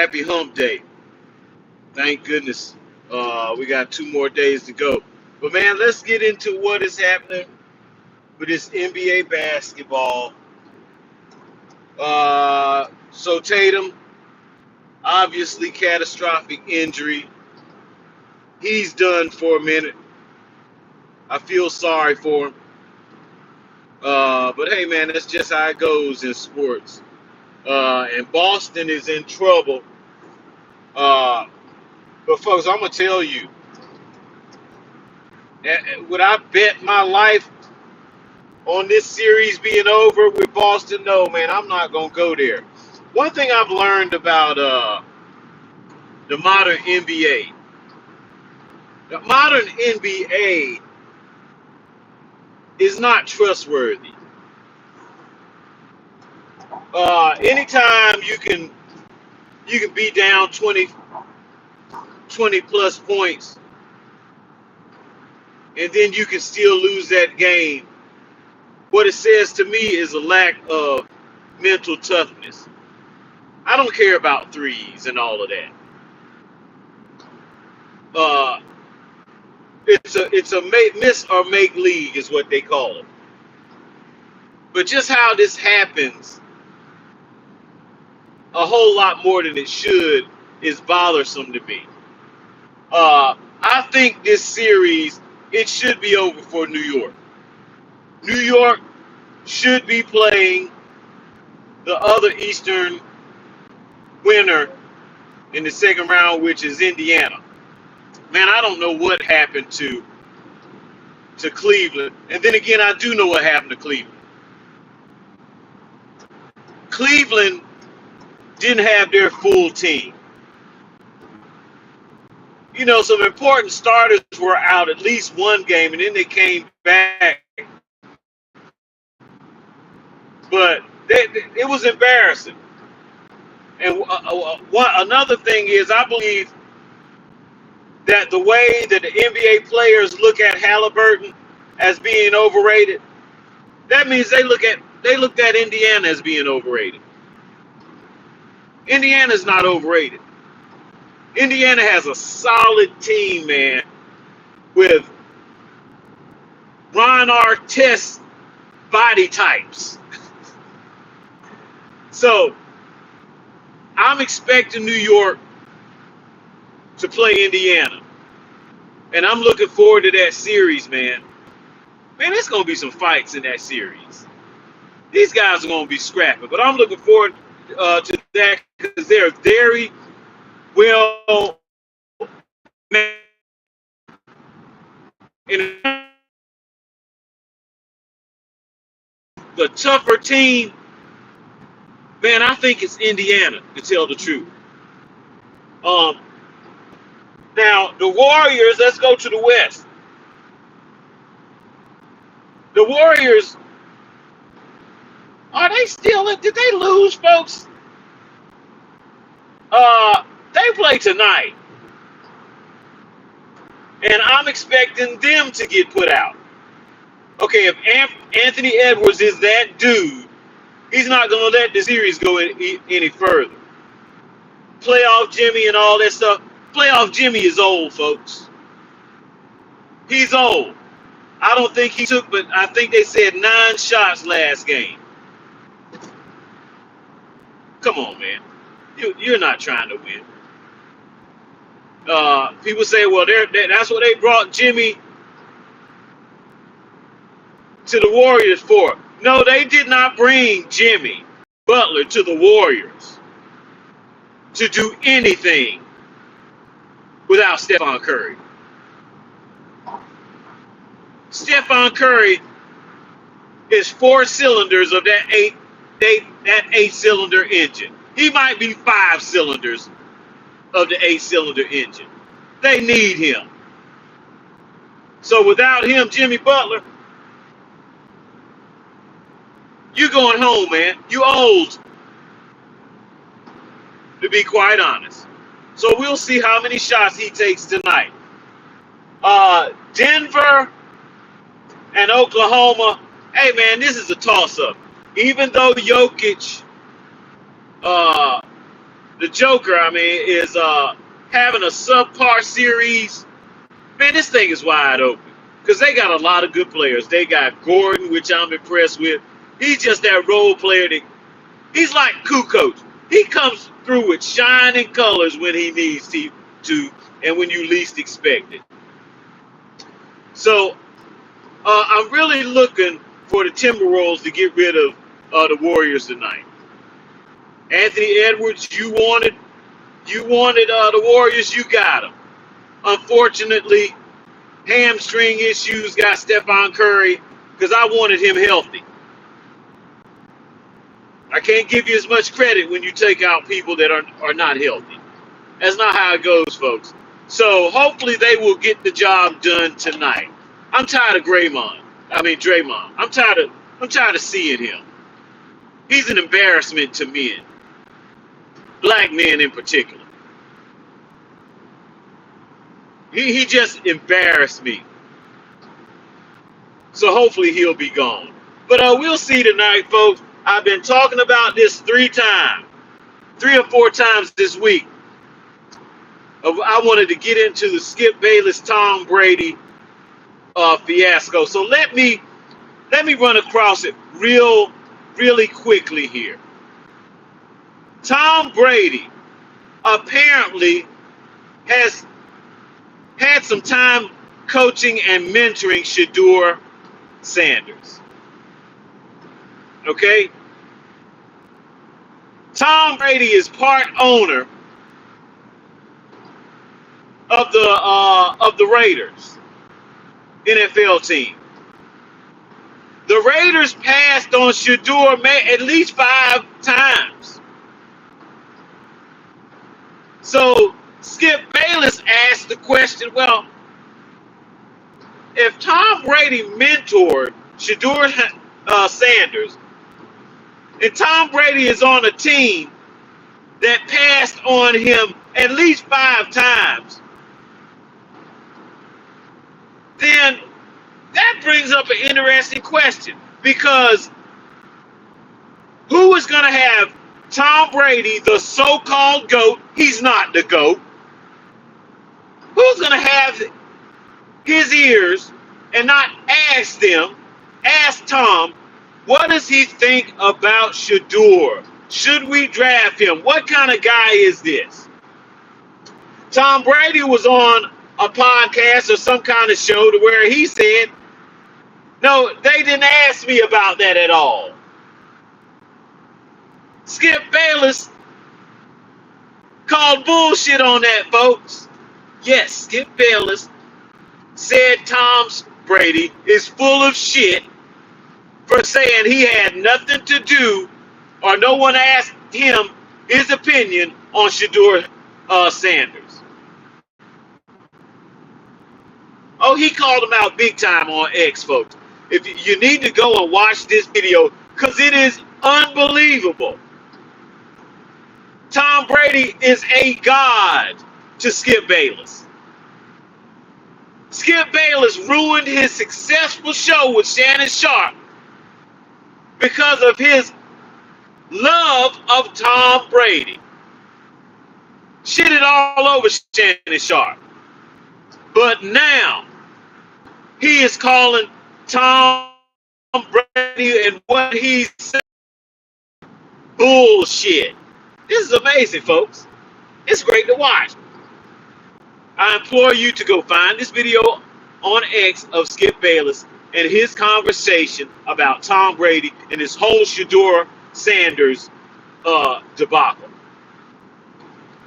happy hump day. Thank goodness. We got 2 more days to go. But man, let's get into what is happening with this NBA basketball. So Tatum, obviously catastrophic injury. He's done for a minute. I feel sorry for him. But hey, man, that's just how it goes in sports. And Boston is in trouble. Uh, but folks, I'm gonna tell you, would I bet my life on this series being over with Boston? No, man, I'm not gonna go there. One thing I've learned about the modern NBA, the modern NBA is not trustworthy. Anytime you can be down 20 plus points, and then you can still lose that game. What it says to me is a lack of mental toughness. I don't care about threes and all of that. Uh, it's a miss or make league is what they call it. But just how this happens, a whole lot more than it should, is bothersome to me. I think this series, it should be over for New York. New York should be playing the other Eastern winner in the second round, which is Indiana. Man, I don't know what happened to Cleveland. And then again, I do know what happened to Cleveland. Cleveland didn't have their full team. You know, some important starters were out at least one game, and then they came back. But it was embarrassing. And another thing is, I believe that the way that the NBA players look at Halliburton as being overrated, that means they looked at Indiana as being overrated. Indiana's not overrated. Indiana has a solid team, man, with Ron Artest body types. So I'm expecting New York to play Indiana. And I'm looking forward to that series, man. Man, there's going to be some fights in that series. These guys are going to be scrapping. But I'm looking forward to that because they're very well in the tougher team. Man, I think it's Indiana, to tell the truth. Now, the Warriors, let's go to the West. The Warriors, are they still, did they lose, folks? They play tonight. And I'm expecting them to get put out. Okay, if Anthony Edwards is that dude, he's not going to let the series go any further. Playoff Jimmy and all that stuff. Playoff Jimmy is old, folks. He's old. I don't think he took, but I think they said 9 shots last game. Come on, man. You're not trying to win. People say, well, that's what they brought Jimmy to the Warriors for. No, they did not bring Jimmy Butler to the Warriors to do anything without Stephon Curry. Stephon Curry is 4 cylinders of that 8-cylinder engine. He might be 5 cylinders of the 8-cylinder engine. They need him. So without him, Jimmy Butler, you going home, man. You old, to be quite honest. So we'll see how many shots he takes tonight. Denver and Oklahoma. Hey, man, this is a toss-up. Even though Jokic The Joker, I mean, is having a subpar series. Man, this thing is wide open because they got a lot of good players. They got Gordon, which I'm impressed with. He's just that role player that he's like Kukoc. He comes through with shining colors when he needs to and when you least expect it. So I'm really looking for the Timberwolves to get rid of the Warriors tonight. Anthony Edwards, you wanted the Warriors, you got them. Unfortunately, hamstring issues got Stephon Curry because I wanted him healthy. I can't give you as much credit when you take out people that are not healthy. That's not how it goes, folks. So hopefully they will get the job done tonight. I'm tired of Draymond. I'm tired of seeing him. He's an embarrassment to men, black men in particular. He just embarrassed me. So hopefully he'll be gone. But we'll see tonight, folks. I've been talking about this 3 or 4 times this week. I wanted to get into the Skip Bayless, Tom Brady fiasco. So let me run across it really quickly here. Tom Brady apparently has had some time coaching and mentoring Shedeur Sanders. Okay? Tom Brady is part owner of the Raiders NFL team. The Raiders passed on Shedeur at least 5 times. So Skip Bayless asked the question, well, if Tom Brady mentored Shedeur Sanders, and Tom Brady is on a team that passed on him at least 5 times, then that brings up an interesting question, because who is going to have Tom Brady, the so-called GOAT? He's not the GOAT. Who's going to have his ears and not ask Tom, what does he think about Shedeur? Should we draft him? What kind of guy is this? Tom Brady was on a podcast or some kind of show to where he said, no, they didn't ask me about that at all. Skip Bayless called bullshit on that, folks. Yes, Skip Bayless said Tom Brady is full of shit for saying he had nothing to do, or no one asked him his opinion on Shedeur Sanders. Oh, he called him out big time on X, folks. If you need to go and watch this video, because it is unbelievable. Tom Brady is a god to Skip Bayless. Skip Bayless ruined his successful show with Shannon Sharpe because of his love of Tom Brady. Shitted all over Shannon Sharpe. But now, he is calling Tom Brady and what he said bullshit. This is amazing, folks. It's great to watch. I implore you to go find this video on X of Skip Bayless and his conversation about Tom Brady and his whole Shedeur Sanders debacle.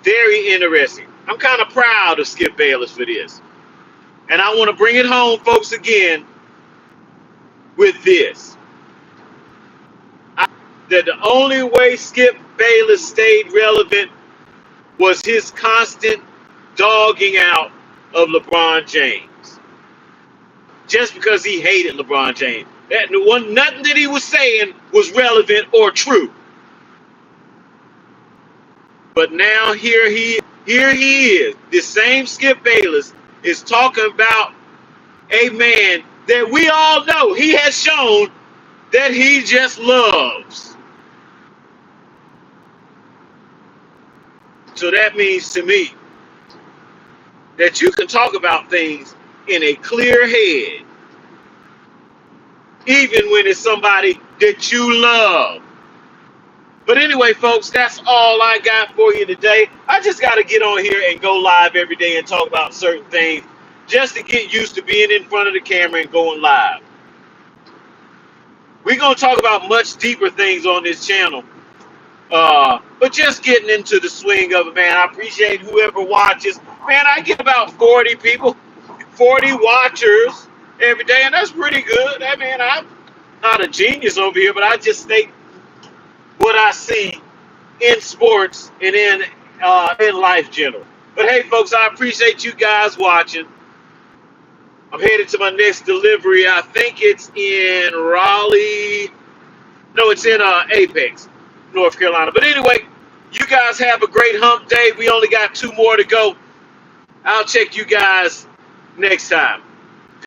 Very interesting. I'm kind of proud of Skip Bayless for this. And I want to bring it home, folks, again with this. That the only way Skip Bayless stayed relevant was his constant dogging out of LeBron James. Just because he hated LeBron James. Nothing that he was saying was relevant or true. But now here he is. This same Skip Bayless is talking about a man that we all know he has shown that he just loves. So that means to me that you can talk about things in a clear head, even when it's somebody that you love. But anyway, folks, that's all I got for you today. I just got to get on here and go live every day and talk about certain things just to get used to being in front of the camera and going live. We're going to talk about much deeper things on this channel. But just getting into the swing of it, man. I appreciate whoever watches. Man, I get about 40 people, 40 watchers every day, and that's pretty good. I mean, I'm not a genius over here, but I just state what I see in sports and in life general. But hey, folks, I appreciate you guys watching. I'm headed to my next delivery. I think it's in Raleigh. No, it's in Apex, North Carolina. But anyway, you guys have a great hump day. We only got 2 more to go. I'll check you guys next time.